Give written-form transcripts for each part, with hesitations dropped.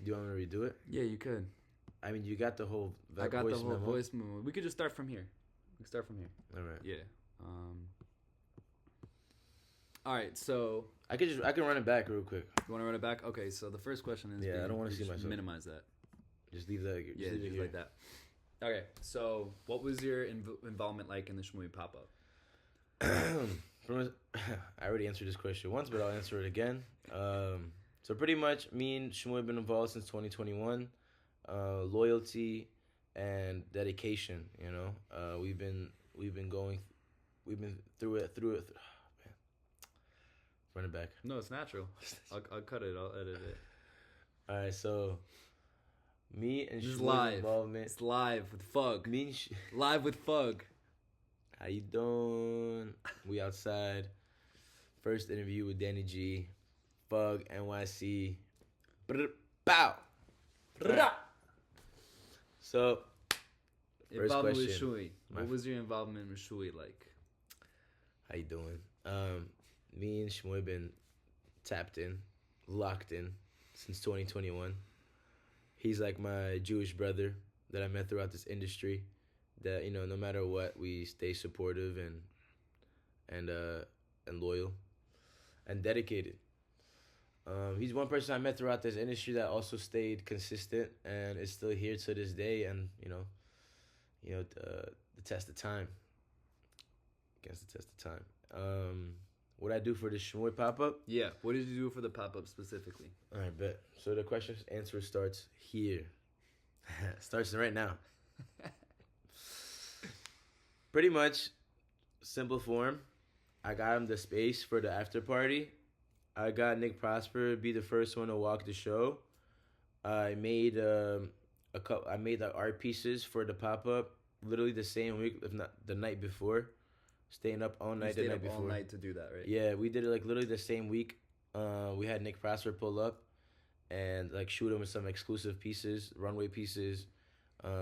Do you want me to redo it? Yeah, you could. I mean, you got the whole I got voice the whole memo. voice memo. We could just start from here. We can start from here. All right. Yeah. All right. So I can run it back real quick. you want to run it back? Okay. So the first question is. Yeah, I don't want to see just myself. Minimize that. Just leave that. Just Yeah, leave it just here. like that. Okay. So what was your involvement like in the Shmooey pop up? I already answered this question once, but I'll answer it again. So pretty much, me and Shmooey have been involved since 2021. Loyalty and dedication. You know, we've been through it. Oh, man. Run it back. No, it's natural. I'll cut it. I'll edit it. All right, so me and This is Shmooey's live. involvement. It's live with Fug. Me and Live with Fug. How you doing? We outside. First interview with Danny G. Fug, NYC. Bow. So, Involvement with question. Shmooey. What was your involvement with Shmooey like? How you doing? Me and Shmooey been tapped in, locked in since 2021. He's like my Jewish brother that I met throughout this industry. That, you know, no matter what, we stay supportive and loyal and dedicated. He's one person I met throughout this industry that also stayed consistent and is still here to this day, and the test of time. Against the test of time. What I do for the Shmooey pop up? Yeah. What did you do for the pop up specifically? All right, bet. So the question answer starts here. Starts right now. Pretty much, simple form. I got him the space for the after party. I got Nick Prosper be the first one to walk the show. I made I made the art pieces for the pop up literally the same week, if not the night before. Staying up all night the night before. All night to do that, right? Yeah, we did it like literally the same week. We had Nick Prosper pull up and like shoot him with some exclusive pieces, runway pieces.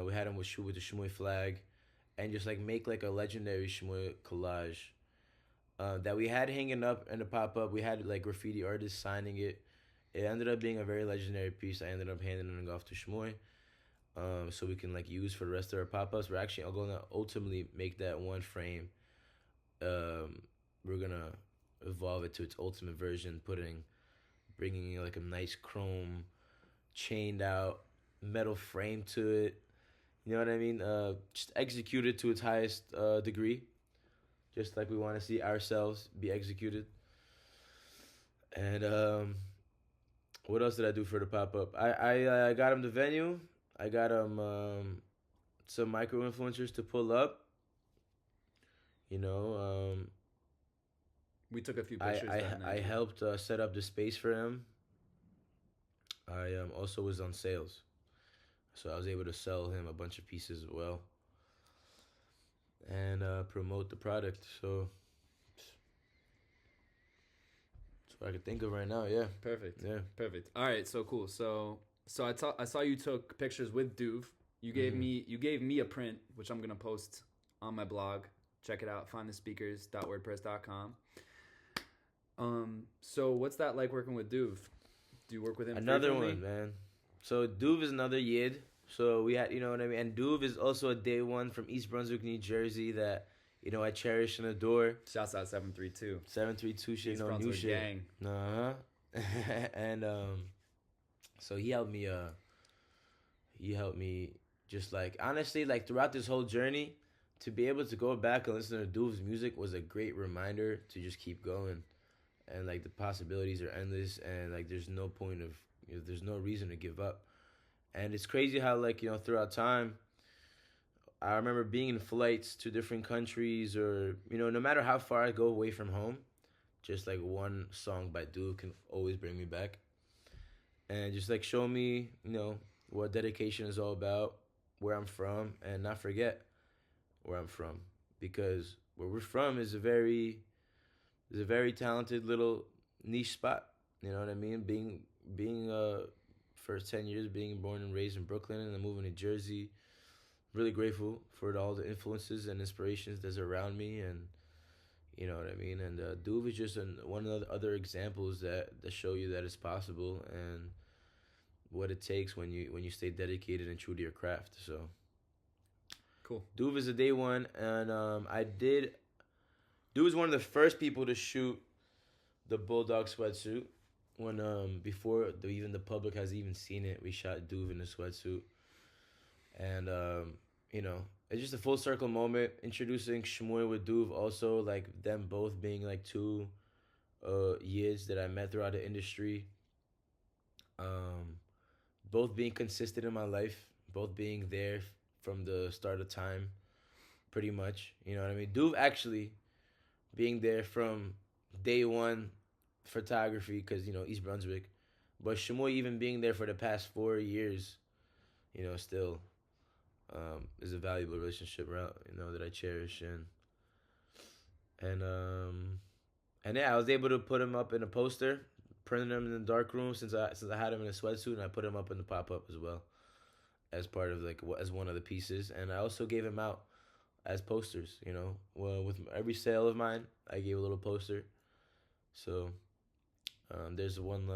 We had him shoot with the Shmooey flag, and just like make like a legendary Shmooey collage. That we had hanging up in the pop up. We had like graffiti artists signing it. It ended up being a very legendary piece. I ended up handing it off to Shmooey, so we can like use for the rest of our pop ups. We're actually going to ultimately make that one frame. We're gonna evolve it to its ultimate version, bringing like a nice chrome, chained out metal frame to it. You know what I mean? Just execute it to its highest degree. Just like we want to see ourselves be executed. And what else did I do for the pop-up? I got him the venue. I got him some micro-influencers to pull up. You know, we took a few pictures that night. I helped set up the space for him. I also was on sales. So I was able to sell him a bunch of pieces as well. And promote the product. So that's what I could think of right now. Yeah. Perfect. Yeah. Perfect. All right. So cool. So I saw you took pictures with Duve. You gave me a print, which I'm gonna post on my blog. Check it out. Findthespeakers.wordpress.com. So what's that like working with Duve? Do you work with him? Another frequently? one, man. So Duve is another Yid. So we had, you know what I mean? And Duve is also a day one from East Brunswick, New Jersey that, you know, I cherish and adore. Shouts out 732. 732 shit, East no Brunswick new shit. gang. Uh-huh. And so he helped me just like, honestly, like throughout this whole journey, to be able to go back and listen to Duve's music was a great reminder to just keep going. And like the possibilities are endless, and like there's no point of, you know, there's no reason to give up. And it's crazy how, like, you know, throughout time, I remember being in flights to different countries, or, you know, no matter how far I go away from home, just like one song by Duve can always bring me back. And just like show me, you know, what dedication is all about, where I'm from, and not forget where I'm from. Because where we're from is a very talented little niche spot. You know what I mean? Being first 10 years being born and raised in Brooklyn and then moving to Jersey. Really grateful for all the influences and inspirations that's around me, and you know what I mean. And Duve is just one of the other examples that show you that it's possible, and what it takes when you stay dedicated and true to your craft. So Cool. Duve is a day one, and Duve was one of the first people to shoot the Bulldog sweatsuit when before even the public has even seen it. We shot Duve in the sweatsuit, and it's just a full circle moment introducing Shmuel with Duve. Also, like them both being like two years that I met throughout the industry. Both being consistent in my life, both being there from the start of time, pretty much. You know what I mean? Duve actually being there from day one, photography, because East Brunswick, but Shmuel even being there for the past 4 years, still is a valuable relationship, that I cherish, and yeah, I was able to put him up in a poster, printed him in the dark room since I had him in a sweatsuit, and I put him up in the pop up as well, as part of as one of the pieces, and I also gave him out as posters. Well, with every sale of mine, I gave a little poster. So there's one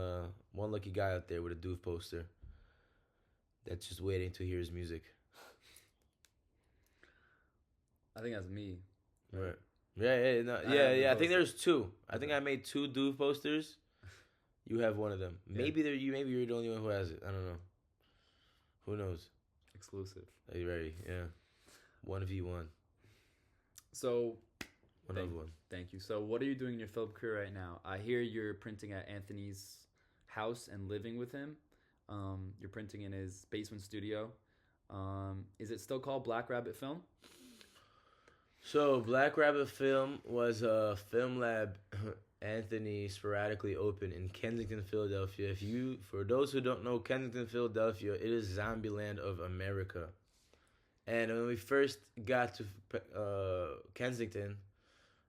lucky guy out there with a Duve poster that's just waiting to hear his music. I think that's me. Right. Yeah. I think there's two. I think I made 2 Duve posters. You have one of them. Yeah. Maybe you're the only one who has it. I don't know. Who knows? Exclusive. Are you ready? Yeah. 1v1. So, thank you. So, what are you doing in your film career right now? I hear you're printing at Anthony's house and living with him. You're printing in his basement studio. Is it still called Black Rabbit Film? So, Black Rabbit Film was a film lab Anthony sporadically opened in Kensington, Philadelphia. For those who don't know Kensington, Philadelphia, it is Zombieland of America. And when we first got to Kensington,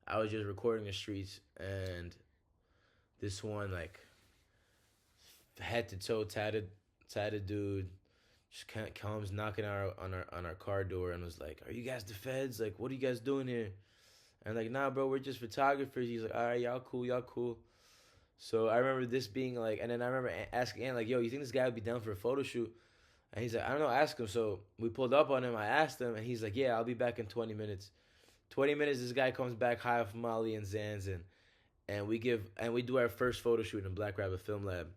I was just recording the streets, and this one head to toe tatted dude just kind of comes knocking on our car door and was like, "Are you guys the feds? Like, what are you guys doing here?" And like, "Nah, bro, we're just photographers." He's like, "All right, y'all cool." So I remember this being like, and then I remember asking Ant, like, "Yo, you think this guy would be down for a photo shoot?" And he's like, "I don't know, ask him." So we pulled up on him. I asked him, and he's like, "Yeah, I'll be back in 20 minutes." 20 minutes, this guy comes back high off Molly and Zans, and we do our first photo shoot in Black Rabbit Film Lab.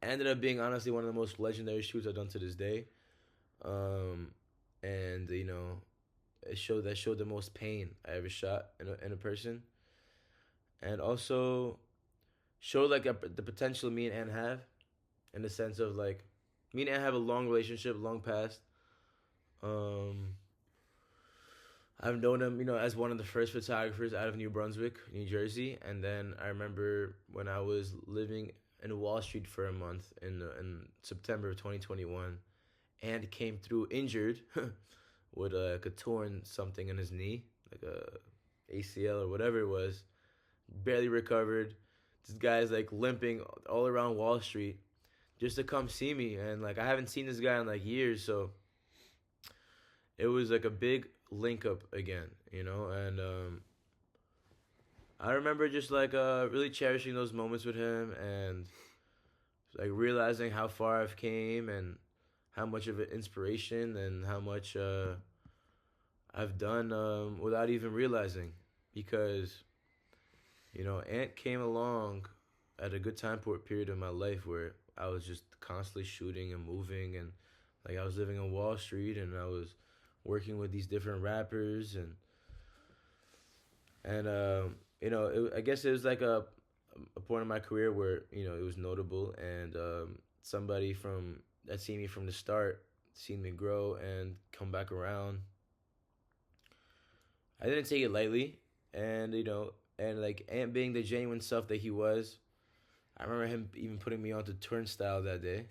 Ended up being honestly one of the most legendary shoots I've done to this day. And it showed the most pain I ever shot in a person, and also showed the potential me and Ann have, in the sense of like, me and Ann have a long relationship, long past. I've known him, as one of the first photographers out of New Brunswick, New Jersey, and then I remember when I was living in Wall Street for a month in September of 2021, and came through injured with a torn something in his knee, like a ACL or whatever it was, barely recovered. This guy's like limping all around Wall Street just to come see me, and like I haven't seen this guy in like years, so it was like a big link up again, and I remember just like really cherishing those moments with him, and like realizing how far I've came and how much of an inspiration and how much I've done without even realizing, because Ant came along at a good time period in my life where I was just constantly shooting and moving, and like I was living on Wall Street, and I was working with these different rappers, and I guess it was like a point in my career where it was notable, and somebody that seen me from the start, seen me grow and come back around. I didn't take it lightly, and and like Ant being the genuine self that he was, I remember him even putting me onto Turnstile that day.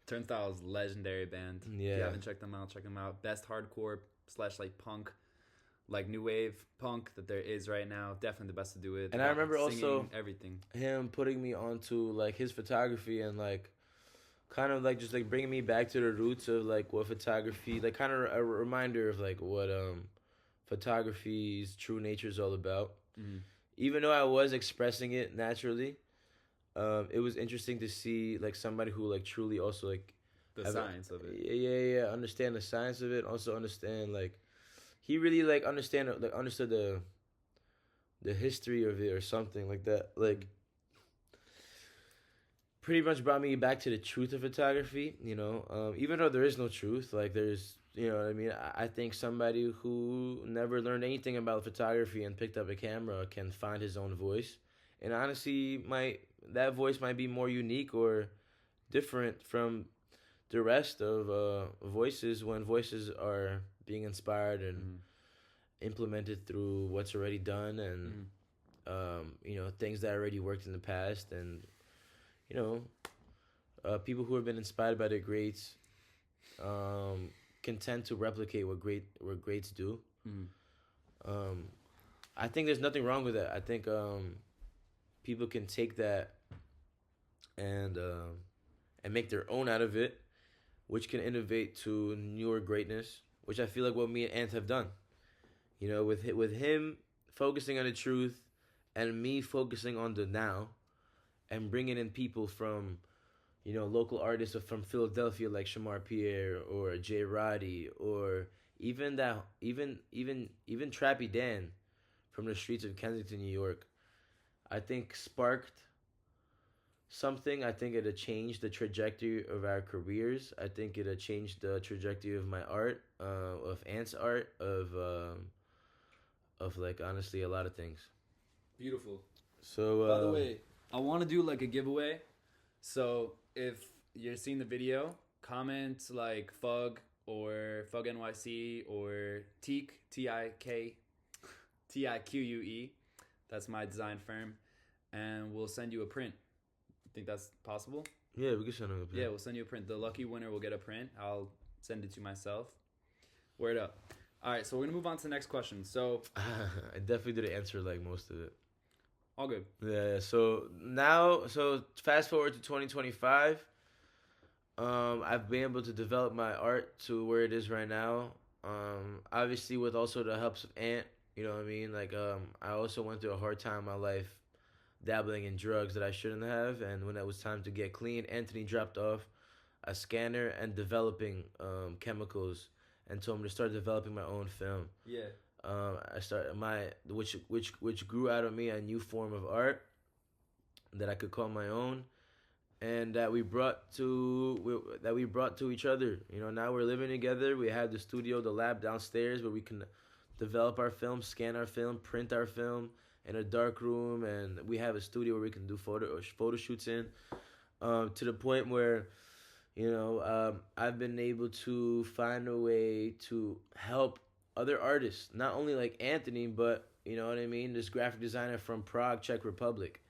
Turnstile is a legendary band. Yeah. If you haven't checked them out, check them out. Best hardcore / like punk, like new wave punk that there is right now. Definitely the best to do it. And I remember also everything. Him putting me onto like his photography, and like kind of like just like bringing me back to the roots of like what photography, like kind of a reminder of like what photography's true nature is all about. Mm-hmm. Even though I was expressing it naturally, It was interesting to see like somebody who like truly also like The have science of it. yeah, understand the science of it. Also understand like he really like understood the history of it or something like that. Like pretty much brought me back to the truth of photography. Even though there is no truth, like there's what I mean. I think somebody who never learned anything about photography and picked up a camera can find his own voice, and honestly, might that voice might be more unique or different from the rest of voices when voices are being inspired and Mm-hmm. implemented through what's already done and Mm-hmm. things that already worked in the past and you know people who have been inspired by the greats um, can tend to replicate what greats do. Mm-hmm. Um, I think there's nothing wrong with that. I think people can take that and make their own out of it, which can innovate to newer greatness. Which I feel like what me and Ant have done. With him focusing on the truth, and me focusing on the now, and bringing in people from local artists from Philadelphia like Shamar Pierre or Jay Roddy or even Trappy Dan from the streets of Kensington, New York. I think sparked something. I think it had changed the trajectory of our careers. I think it had changed the trajectory of my art, of Ant's art, of like honestly a lot of things. Beautiful. So By the way, I want to do like a giveaway. So if you're seeing the video, comment like Fug or Fug NYC or Teak TIQUE. That's my design firm, and we'll send you a print. Think that's possible? yeah, we can send him a print. Yeah, we'll send you a print. The lucky winner will get a print. I'll send it to myself. Word up. All right, so we're gonna move on to the next question. So I definitely didn't answer like most of it. all good. Yeah. So fast forward to 2025. I've been able to develop my art to where it is right now. Obviously with also the helps of Ant. You know what I mean? Like I also went through a hard time in my life, dabbling in drugs that I shouldn't have, and when it was time to get clean, Anthony dropped off a scanner and developing chemicals, and told me to start developing my own film. Yeah. I started my which grew out of me a new form of art that I could call my own, and that we brought to each other. Now we're living together. We have the studio, the lab downstairs where we can develop our film, scan our film, print our film in a dark room, and we have a studio where we can do photo shoots in. To the point where I've been able to find a way to help other artists, not only like Anthony, but you know what I mean. This graphic designer from Prague, Czech Republic,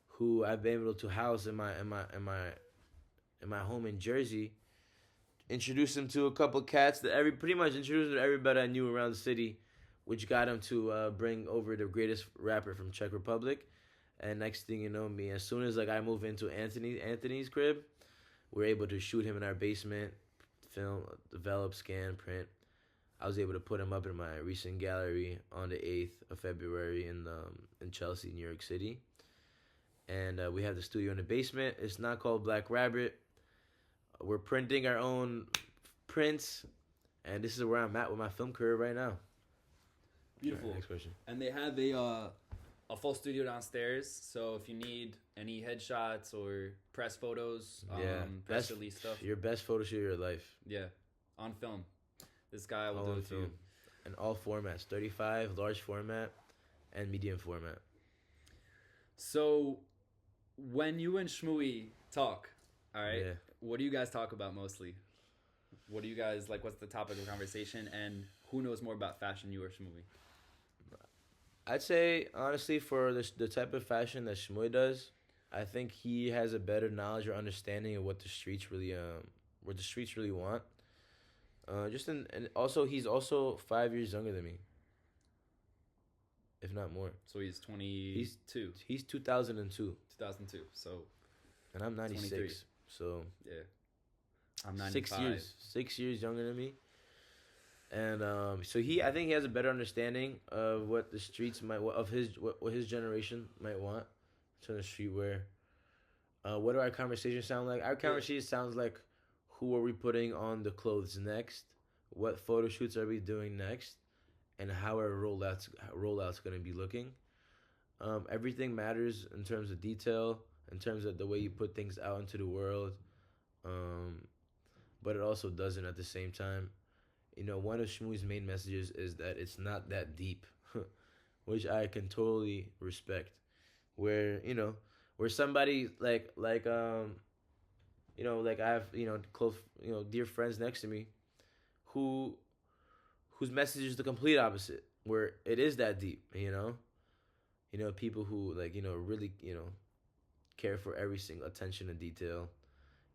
who I've been able to house in my home in Jersey. Introduced him to a couple cats that pretty much introduced him to everybody I knew around the city, which got him to bring over the greatest rapper from Czech Republic. And next thing you know, me as soon as like I move into Anthony's crib, we're able to shoot him in our basement, film, develop, scan, print. I was able to put him up in my recent gallery on the 8th of February in Chelsea, New York City. And we have the studio in the basement. It's not called Black Rabbit. We're printing our own prints, and this is where I'm at with my film career right now. Beautiful. Right, next question. And they have a full studio downstairs. So if you need any headshots or press photos, press release stuff, your best photo shoot of your life. Yeah, on film. This guy will all do on it to film. you. In all formats, 35, large format, and medium format. So when you and Shmooey talk, all right, Yeah. what do you guys talk about mostly? What do you guys like? What's the topic of conversation? And who knows more about fashion, you or Shmooey? I'd say honestly, for the type of fashion that Shmoy does, I think he has a better knowledge or understanding of what the streets really want. And also he's also 5 years younger than me, if not more. So he's 22. He's 2002, 2002. So and I'm 96. 23. So yeah, I'm 95. 6 years younger than me. And so I think he has a better understanding of what the streets what his generation might want to the streetwear. What do our conversations sound like? Our Yeah. conversation sounds like, who are we putting on the clothes next? What photo shoots are we doing next? And how our rollouts gonna be looking? Everything matters in terms of detail, in terms of the way you put things out into the world. Um, but it also doesn't at the same time. One of Shmoo's main messages is that it's not that deep, which I can totally respect. Where where somebody like I have close dear friends next to me who whose message is the complete opposite, where it is that deep. People who really care for every single attention to detail.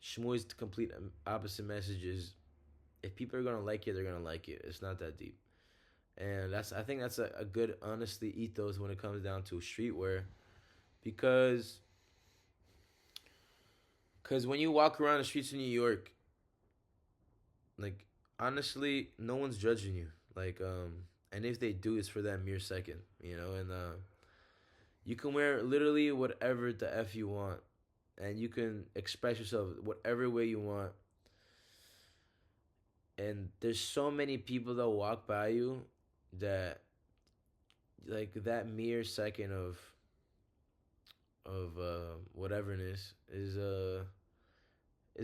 Shmui's complete opposite message is, if people are gonna like it, they're gonna like it. It's not that deep, and I think that's a good honestly ethos when it comes down to streetwear, because when you walk around the streets of New York, like honestly, no one's judging you. And if they do, it's for that mere second, and you can wear literally whatever the f you want, and you can express yourself whatever way you want. And there's so many people that walk by you that, like, that mere second of whatever it is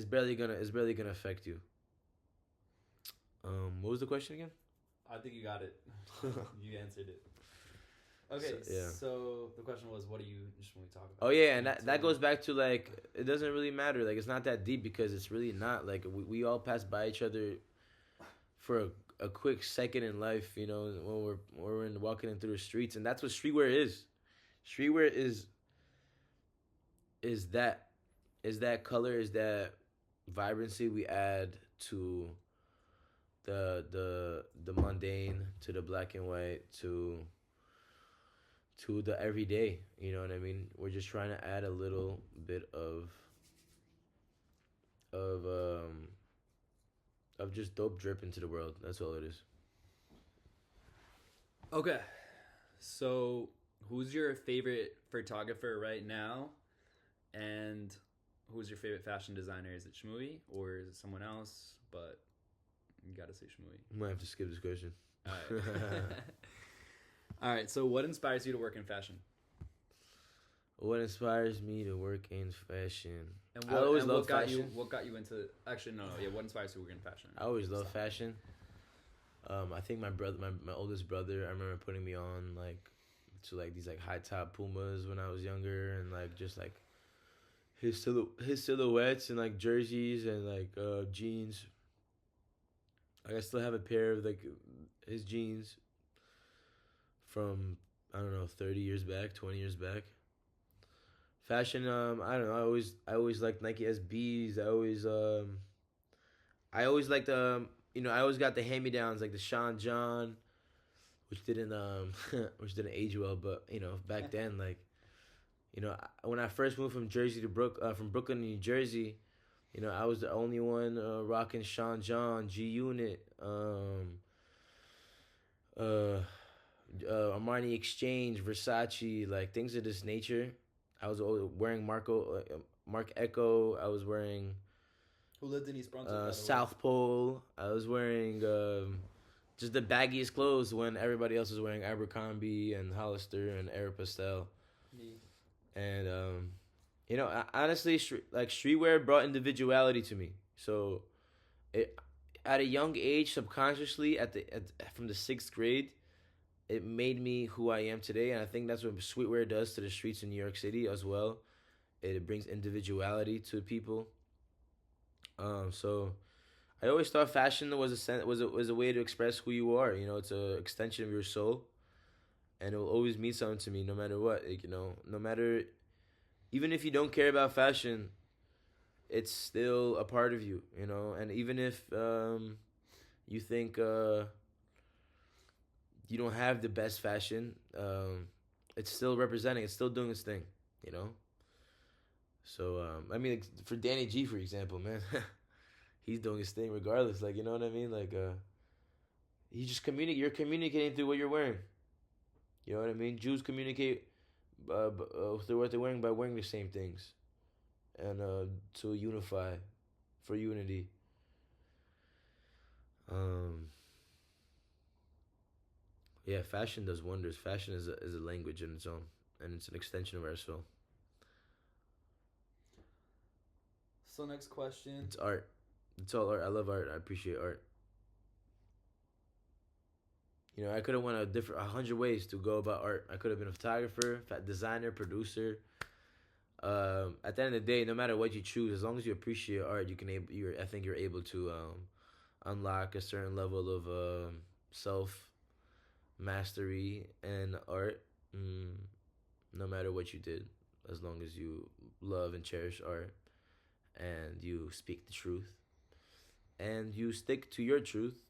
barely gonna affect you. What was the question again? I think you got it. You answered it. Okay, So, yeah. so the question was, what do you just when we talk about? Oh yeah, and that goes back to, like, it doesn't really matter. Like, it's not that deep, because it's really not. Like, we all pass by each other for a quick second in life, when we're walking in through the streets, and that's what streetwear is. Streetwear is that color, is that vibrancy we add to the mundane, to the black and white, to the everyday. You know what I mean? We're just trying to add a little bit of um of just dope drip into the world. That's all it is. Okay, so who's your favorite photographer right now, and who's your favorite fashion designer? Is it Shmooey or is it someone else? But you gotta say Shmooey. I might have to skip this question. All right. All right. So, what inspires you to work in fashion? What inspires me to work in fashion? And I always love what got fashion. What got you into? Actually, no. Yeah. What inspires you to work in fashion? I always love fashion. I think my oldest brother, I remember putting me on these high top Pumas when I was younger, and just his silhouettes and jerseys and jeans. I still have a pair of his jeans from, I don't know, 30 years back, 20 years back. Fashion, I don't know. I always liked Nike SBs. I always liked I always got the hand me downs, like the Sean John, which didn't which didn't age well, but back then, when I first moved from from Brooklyn to New Jersey, I was the only one rocking Sean John, G Unit, Armani Exchange, Versace, things of this nature. I was always wearing Mark Echo. I was wearing Who lived in East Brunswick? South Pole. I was wearing just the baggiest clothes when everybody else was wearing Abercrombie and Hollister and Aeropostale. Me. And honestly, streetwear brought individuality to me. So, at a young age, subconsciously, from the 6th grade, it made me who I am today, and I think that's what streetwear does to the streets in New York City as well. It brings individuality to people. So I always thought fashion was a way to express who you are. It's an extension of your soul, and it will always mean something to me, no matter what. No matter, even if you don't care about fashion, it's still a part of you. And even if you think you don't have the best fashion, it's still representing. It's still doing its thing. So I mean, for Danny G, for example, man, he's doing his thing regardless. You know what I mean? He just You're communicating through what you're wearing. You know what I mean? Jews communicate through what they're wearing by wearing the same things. and to unify for unity. Um, yeah, fashion does wonders. Fashion is a language in its own, and it's an extension of our soul. So next question. It's art. It's all art. I love art. I appreciate art. You know, I could have went a hundred ways to go about art. I could have been a photographer, designer, producer. At the end of the day, no matter what you choose, as long as you appreciate art, you can able. You're. I think you're able to unlock a certain level of self mastery and art. Mm, no matter what you did, as long as you love and cherish art and you speak the truth and you stick to your truth,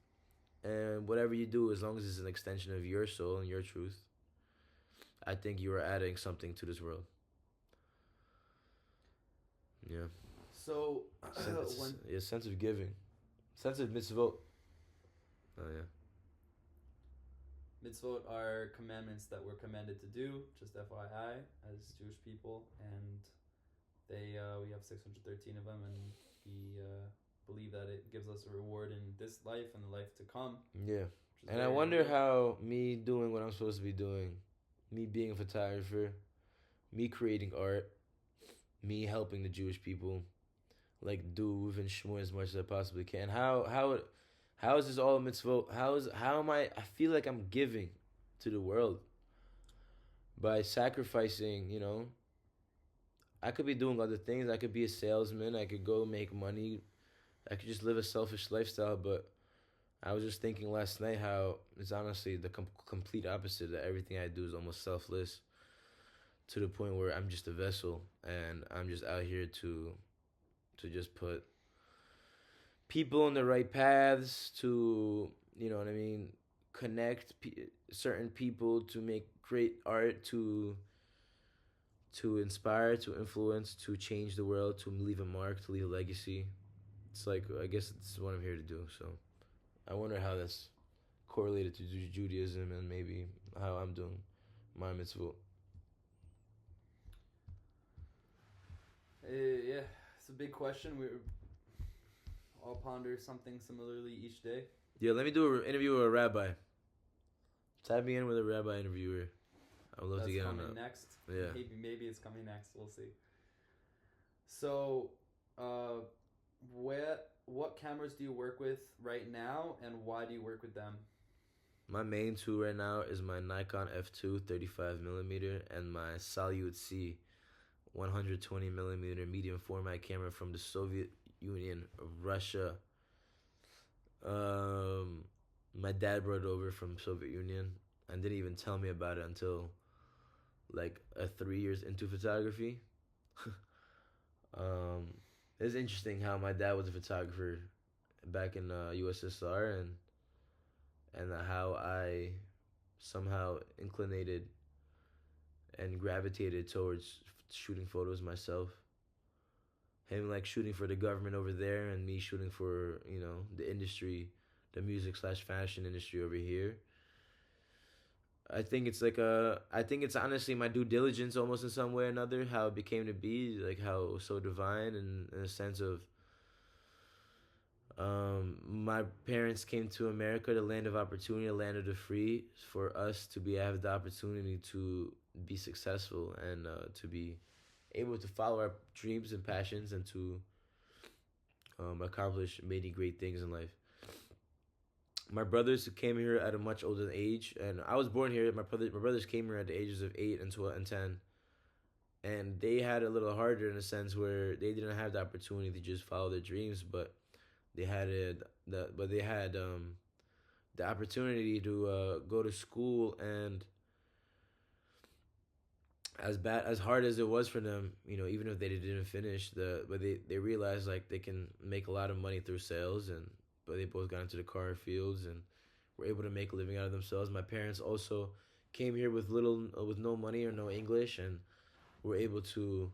and whatever you do, as long as it's an extension of your soul and your truth, I think you are adding something to this world. Yeah. So when Yeah, sense of giving, sense of mitzvot. Oh yeah. mitzvot are commandments that we're commanded to do, just FYI, as Jewish people, and we have 613 of them, and we believe that it gives us a reward in this life and the life to come. Yeah. And I wonder how me doing what I'm supposed to be doing, me being a photographer, me creating art, me helping the Jewish people, like do and shmur as much as I possibly can. How is this all a mitzvot? How am I feel like I'm giving to the world by sacrificing. You know, I could be doing other things. I could be a salesman. I could go make money. I could just live a selfish lifestyle. But I was just thinking last night how it's honestly the complete opposite. That everything I do is almost selfless to the point where I'm just a vessel and I'm just out here to just put people on the right paths, to, you know what I mean, connect certain people, to make great art, to inspire, to influence, to change the world, to leave a mark, to leave a legacy. It's like, I guess it's what I'm here to do. So I wonder how that's correlated to Judaism and maybe how I'm doing my mitzvot. Yeah, it's a big question. We all ponder something similarly each day. Yeah, let me do an interview with a rabbi. Tag me in with a rabbi interviewer. I would love to get on that. That's coming next. Yeah. Maybe it's coming next. We'll see. So, what cameras do you work with right now, and why do you work with them? My main two right now is my Nikon F2 35mm and my Salyut C 120mm medium format camera from the Soviet Union of Russia. My dad brought it over from Soviet Union and didn't even tell me about it until like 3 years into photography. um, it's interesting how my dad was a photographer back in USSR, and how I somehow inclinated and gravitated towards shooting photos myself. Him like shooting for the government over there, and me shooting for, you know, the industry, the music slash fashion industry over here. I think it's honestly my due diligence almost in some way or another, how it became to be, like how it was so divine, and in a sense of my parents came to America, the land of opportunity, the land of the free, for us to be have the opportunity to be successful and to be able to follow our dreams and passions, and to accomplish many great things in life. My brothers came here at a much older age, and I was born here. My brothers came here at the ages of 8 and 12 and 10, and they had it a little harder in a sense where they didn't have the opportunity to just follow their dreams, but they had the opportunity to go to school, and as hard as it was for them, you know, even if they didn't finish but they realized like they can make a lot of money through sales, and but they both got into the car fields and were able to make a living out of themselves. My parents also came here with with no money or no English, and were able to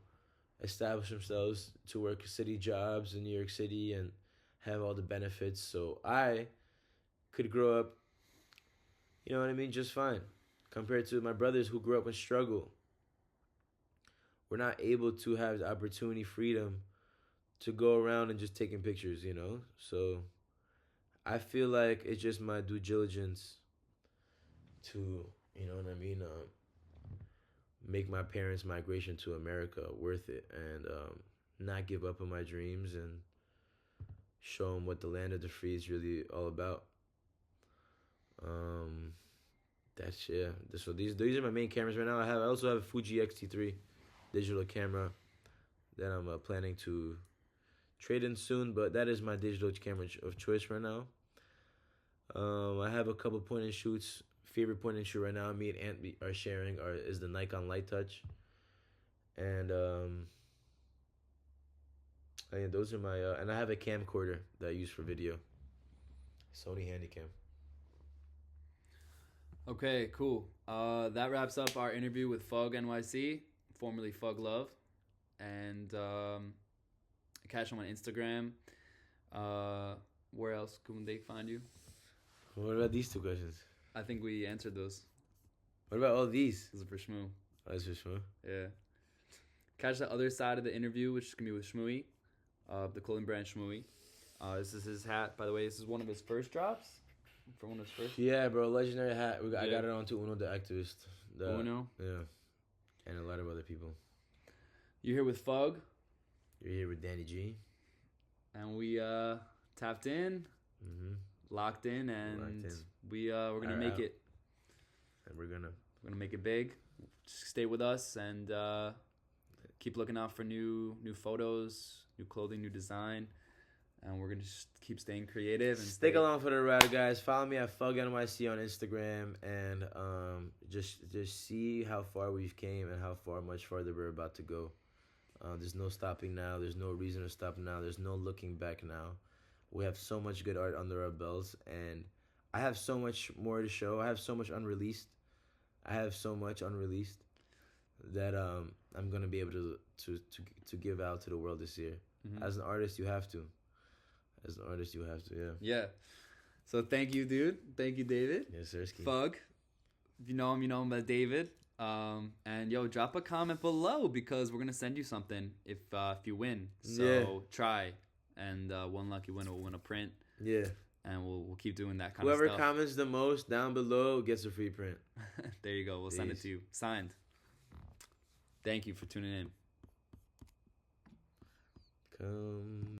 establish themselves to work city jobs in New York City and have all the benefits. So I could grow up, you know what I mean, just fine, compared to my brothers who grew up in struggle, we're not able to have the opportunity, freedom to go around and just taking pictures, you know? So I feel like it's just my due diligence to, you know what I mean, make my parents' migration to America worth it, and not give up on my dreams, and show them what the land of the free is really all about. Um, that's yeah. So these are my main cameras right now. I also have a Fuji X-T3 digital camera that I'm planning to trade in soon, but that is my digital camera of choice right now. I have a couple point and shoots. Favorite point and shoot right now, me and Ant are sharing, is the Nikon Light Touch, and those are my and I have a camcorder that I use for video, Sony Handycam. Okay, cool. That wraps up our interview with Fug NYC, formerly Fug Love, and catch him on Instagram. Where else can they find you? What about these two questions? I think we answered those. What about all these? This is for Shmoo. Oh, this is for Shmoo? Yeah. Catch the other side of the interview, which is going to be with Shmooey, the clothing brand Shmooey. This is his hat, by the way. This is one of his first drops. For one of his first. Yeah, bro. Legendary hat. I got it on to Uno the Activist. Uno? Yeah. And a lot of other people. You're here with Fug. You're here with Danny G. And we tapped in. Mm-hmm. Locked in, and we're gonna make it. And we're gonna make it big. Just stay with us and keep looking out for new photos, new clothing, new design, and we're gonna just keep staying creative and stick along for the ride, guys. Follow me at Fug NYC on Instagram, and just see how far we've came and how much farther we're about to go. There's no stopping now. There's no reason to stop now. There's no looking back now. We have so much good art under our belts, and I have so much more to show. I have so much unreleased. That I'm gonna be able to give out to the world this year. Mm-hmm. As an artist, you have to. Yeah. Yeah. So thank you, dude. Thank you, David. Yes, sir. Fug. If you know him by David. And yo, drop a comment below because we're gonna send you something if you win. So try. And one lucky winner will win a print. Yeah. And we'll keep doing that kind of stuff. Whoever comments the most down below gets a free print. There you go. We'll send it to you. Signed. Thank you for tuning in. Come